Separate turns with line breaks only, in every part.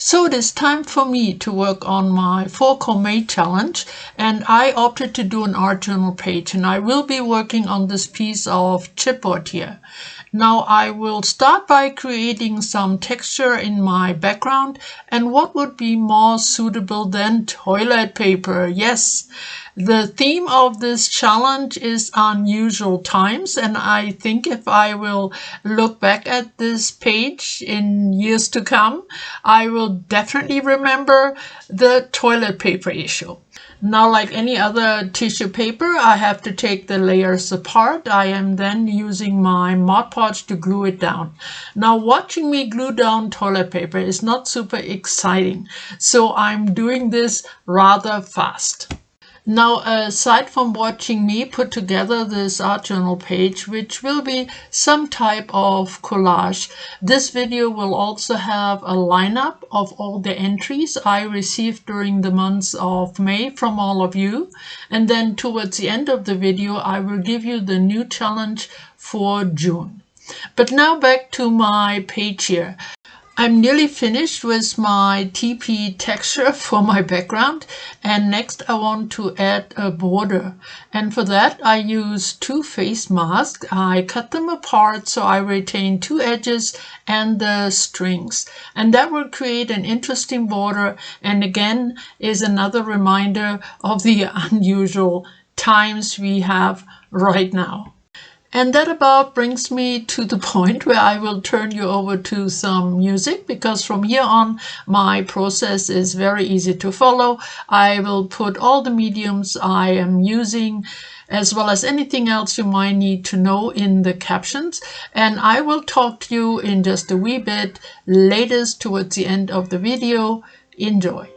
So it is time for me to work on my 4 Gourmet challenge, and I opted to do an art journal page, and I will be working on this piece of chipboard here. Now I will start by creating some texture in my background, and what would be more suitable than toilet paper? Yes, the theme of this challenge is unusual times, and I think if I will look back at this page in years to come, I will definitely remember the toilet paper issue. Now, like any other tissue paper, I have to take the layers apart. I am then using my Mod Podge to glue it down. Now, watching me glue down toilet paper is not super exciting, so I'm doing this rather fast. Now, aside from watching me put together this art journal page, which will be some type of collage, this video will also have a lineup of all the entries I received during the months of May from all of you. And then towards the end of the video, I will give you the new challenge for June. But now back to my page here. I'm nearly finished with my TP texture for my background, and next I want to add a border, and for that I use 2 face masks. I cut them apart so I retain 2 edges and the strings, and that will create an interesting border, and again is another reminder of the unusual times we have right now. And that about brings me to the point where I will turn you over to some music, because from here on my process is very easy to follow. I will put all the mediums I am using as well as anything else you might need to know in the captions, and I will talk to you in just a wee bit, latest towards the end of the video. Enjoy.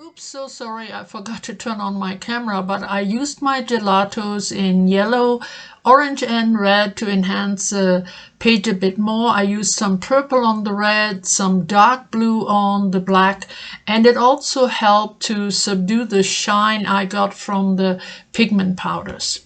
Oops, so sorry, I forgot to turn on my camera, but I used my gelatos in yellow, orange and red to enhance the page a bit more. I used some purple on the red, some dark blue on the black, and it also helped to subdue the shine I got from the pigment powders.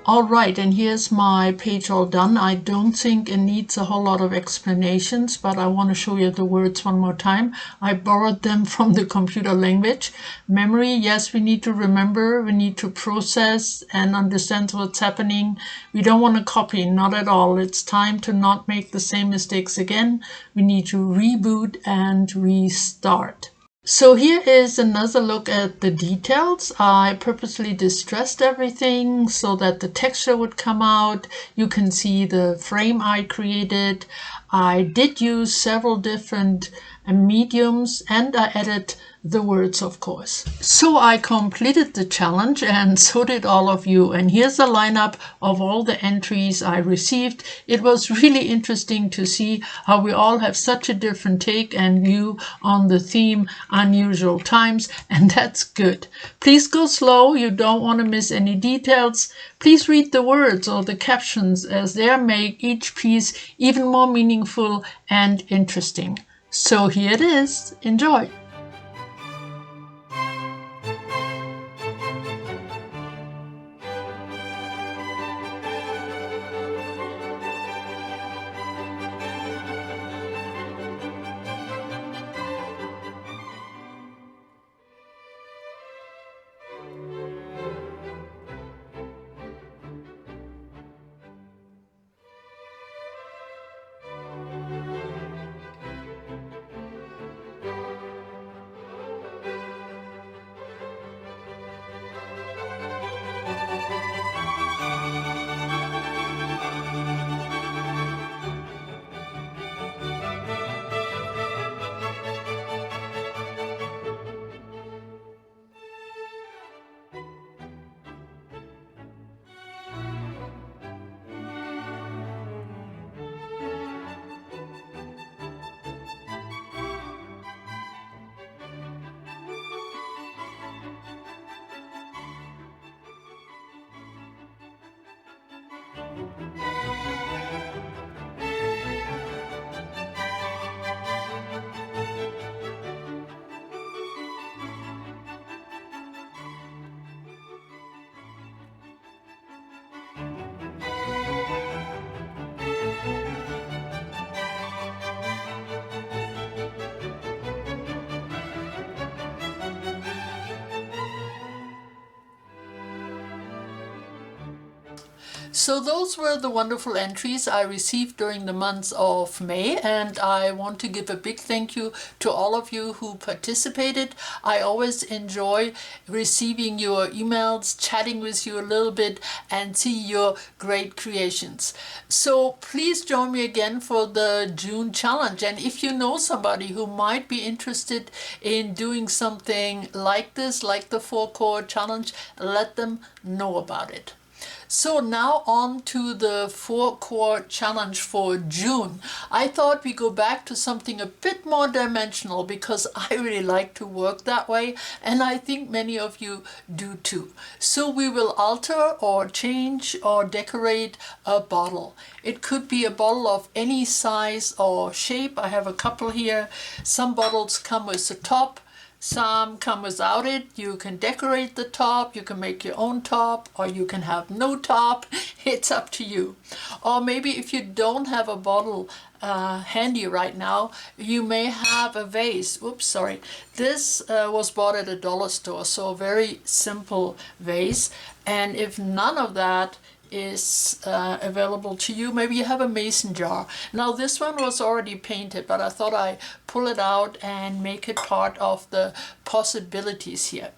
All right, and here's my page all done. I don't think it needs a whole lot of explanations, but I want to show you the words one more time. I borrowed them from the computer language. Memory, yes, we need to remember, we need to process and understand what's happening. We don't want to copy, not at all. It's time to not make the same mistakes again. We need to reboot and restart. So here is another look at the details. I purposely distressed everything so that the texture would come out. You can see the frame I created. I did use several different mediums and I added the words, of course. So I completed the challenge and so did all of you. And here's the lineup of all the entries I received. It was really interesting to see how we all have such a different take and view on the theme unusual times, and that's good. Please go slow. You don't want to miss any details. Please read the words or the captions as they make each piece even more meaningful and interesting. So here it is. Enjoy. So those were the wonderful entries I received during the months of May, and I want to give a big thank you to all of you who participated. I always enjoy receiving your emails, chatting with you a little bit, and see your great creations. So please join me again for the June challenge, and if you know somebody who might be interested in doing something like this, like the 4-core challenge, let them know about it. So now on to the 4-core challenge for June. I thought we go back to something a bit more dimensional because I really like to work that way, and I think many of you do too. So we will alter or change or decorate a bottle. It could be a bottle of any size or shape. I have a couple here. Some bottles come with the top. Some come without it. You can decorate the top, you can make your own top, or you can have no top. It's up to you. Or maybe if you don't have a bottle handy right now, you may have a vase. Oops, sorry. This was bought at a dollar store, so a very simple vase. And if none of that is available to you, maybe you have a mason jar. Now this one was already painted, but I thought I'd pull it out and make it part of the possibilities here.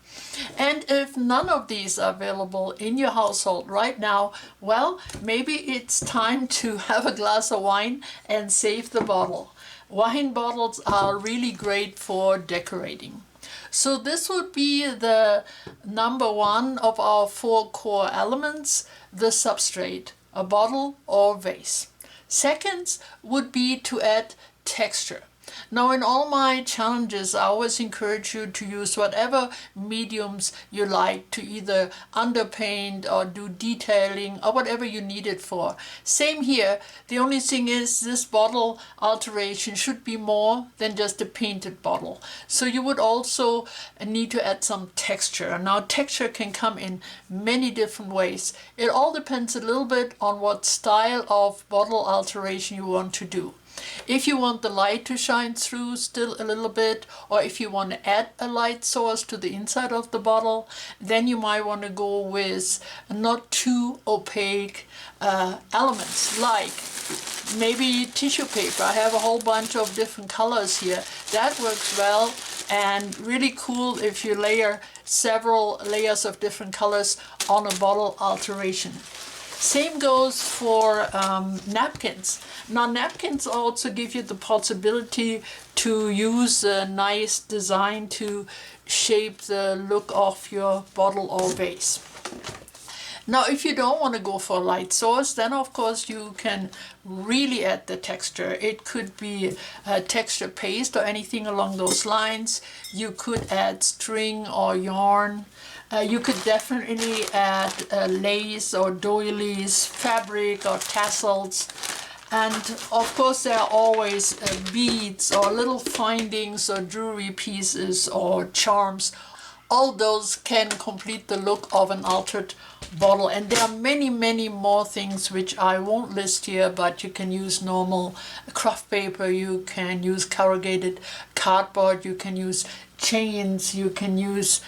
And if none of these are available in your household right now, well, maybe it's time to have a glass of wine and save the bottle. Wine bottles are really great for decorating. So this would be the number one of our 4 core elements, the substrate, a bottle or vase. Second would be to add texture. Now, in all my challenges, I always encourage you to use whatever mediums you like to either underpaint or do detailing or whatever you need it for. Same here. The only thing is this bottle alteration should be more than just a painted bottle. So you would also need to add some texture. Now, texture can come in many different ways. It all depends a little bit on what style of bottle alteration you want to do. If you want the light to shine through still a little bit, or if you want to add a light source to the inside of the bottle, then you might want to go with not too opaque elements, like maybe tissue paper. I have a whole bunch of different colors here. That works well and really cool if you layer several layers of different colors on a bottle alteration. Same goes for napkins. Now, napkins also give you the possibility to use a nice design to shape the look of your bottle or vase. Now, if you don't want to go for a light source, then of course you can really add the texture. It could be a texture paste or anything along those lines. You could add string or yarn. You could definitely add lace or doilies, fabric or tassels. And of course there are always beads or little findings or jewelry pieces or charms. All those can complete the look of an altered bottle. And there are many, many more things which I won't list here, but you can use normal craft paper, you can use corrugated cardboard, you can use chains, you can use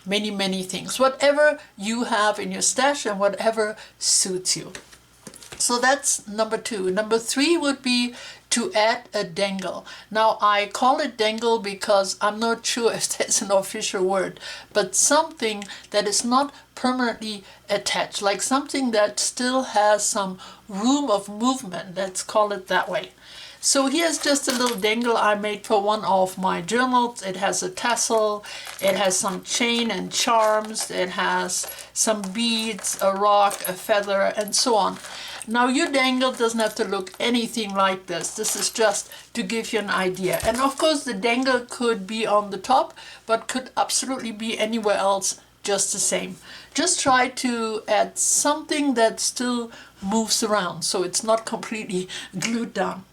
many, many things. Whatever you have in your stash and whatever suits you. So that's number 2. Number 3 would be to add a dangle. Now, I call it dangle because I'm not sure if that's an official word, but something that is not permanently attached, like something that still has some room of movement. Let's call it that way. So here's just a little dangle I made for one of my journals. It has a tassel, it has some chain and charms, it has some beads, a rock, a feather, and so on. Now, your dangle doesn't have to look anything like this. This is just to give you an idea. And of course the dangle could be on the top, but could absolutely be anywhere else just the same. Just try to add something that still moves around so it's not completely glued down.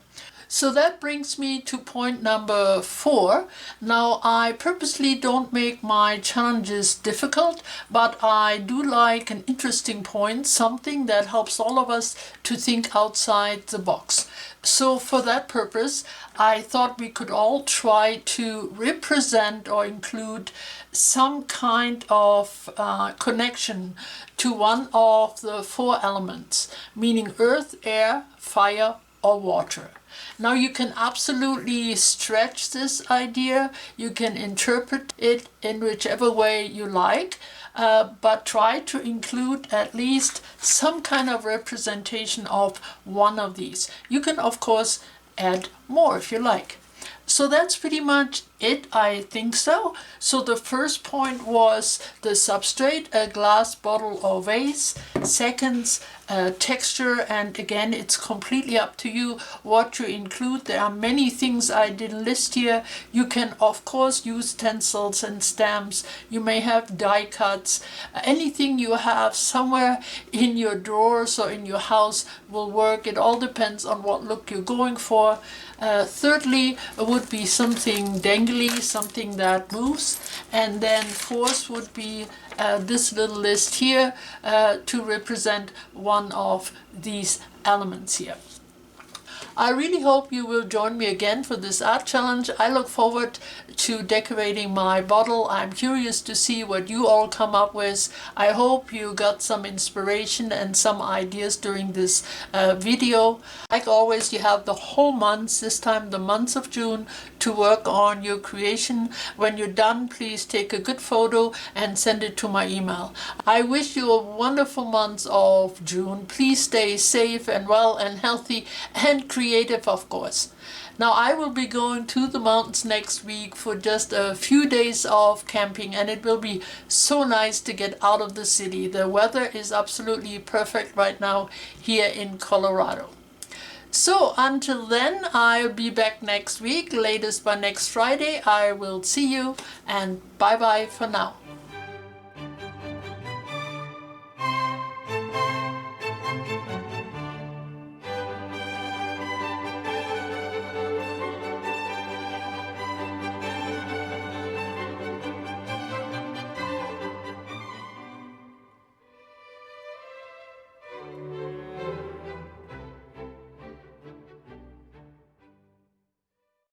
So that brings me to point number 4. Now, I purposely don't make my challenges difficult, but I do like an interesting point, something that helps all of us to think outside the box. So for that purpose, I thought we could all try to represent or include some kind of connection to one of the 4 elements, meaning earth, air, fire, or water. Now, you can absolutely stretch this idea. You can interpret it in whichever way you like, but try to include at least some kind of representation of one of these. You can, of course, add more if you like. So that's pretty much it, I think so. So the first point was the substrate, a glass bottle or vase. Second, texture, and again, it's completely up to you what you include. There are many things I didn't list here. You can, of course, use stencils and stamps. You may have die cuts. Anything you have somewhere in your drawers or in your house will work. It all depends on what look you're going for. Thirdly, would be something dangly, something that moves. And then fourth would be this little list here to represent one of these elements here. I really hope you will join me again for this art challenge. I look forward to decorating my bottle. I'm curious to see what you all come up with. I hope you got some inspiration and some ideas during this video. Like always, you have the whole month, this time the month of June, to work on your creation. When you're done, please take a good photo and send it to my email. I wish you a wonderful month of June. Please stay safe and well and healthy and creative, of course. Now, I will be going to the mountains next week for just a few days of camping, and it will be so nice to get out of the city. The weather is absolutely perfect right now here in Colorado. So until then, I'll be back next week, latest by next Friday. I will see you, and bye bye for now.